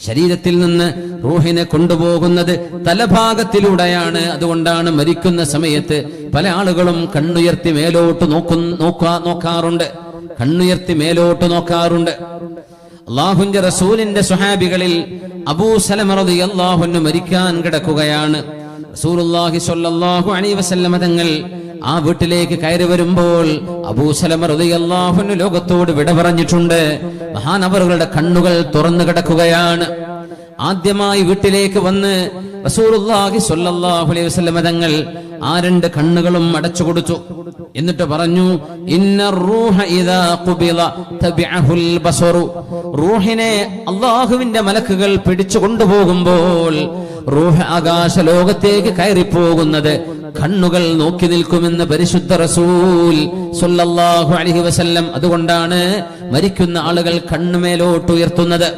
ശരീരത്തിൽ നിന്ന് റൂഹിനെ കൊണ്ടുപോകുന്നത് തലഭാഗത്തിലൂടെയാണ്. അതുകൊണ്ടാണ് മരിക്കുന്ന സമയത്ത് പല ആളുകളും കണ്ണുയർത്തി മേലോട്ട് നോക്കാറുണ്ട്. കണ്ണുയർത്തി മേലോട്ട് നോക്കാറുണ്ട്. അല്ലാഹുവിന്റെ റസൂലിന്റെ സ്വഹാബികളിൽ അബൂ സലമ റളിയല്ലാഹു അൻഹു മരിക്കാൻ കിടക്കുകയാണ്. റസൂലുള്ളാഹി സ്വല്ലല്ലാഹു അലൈഹി വസല്ലം തങ്ങൾ ആ വീട്ടിലേക്ക് കയറി വരുമ്പോൾ അബൂ സലമ റളിയല്ലാഹു അൻഹു ലോകത്തോട് വിട പറഞ്ഞിട്ടുണ്ട്. മഹാനവറുകളുടെ കണ്ണുകൾ തുറന്നു കിടക്കുകയാണ്. ആദ്യമായി വീട്ടിലേക്ക് വന്ന് റസൂലുള്ളാഹി സ്വല്ലല്ലാഹു അലൈഹി വസല്ലം തങ്ങൾ ആ രണ്ട് കണ്ണുകളും അടച്ചു കൊടുത്തു. എന്നിട്ട് പറഞ്ഞു, ഇന്നർ റൂഹ ഇദാ ഖുബില തബിഅഹുൽ ബസറു. റൂഹിനെ അല്ലാഹുവിന്റെ മലക്കുകൾ പിടിച്ചു കൊണ്ടുപോകുമ്പോൾ റൂഹ് ആകാശ ലോകത്തേക്ക് കയറിപ്പോകുന്നത് കണ്ണുകൾ നോക്കി നിൽക്കുമെന്ന് പരിശുദ്ധ റസൂൽ സ്വല്ലല്ലാഹു അലൈഹി വസല്ലം. അതുകൊണ്ടാണ് മരിക്കുന്ന ആളുകൾ കണ്ണുമേലോട്ട് ഉയർത്തുന്നത്.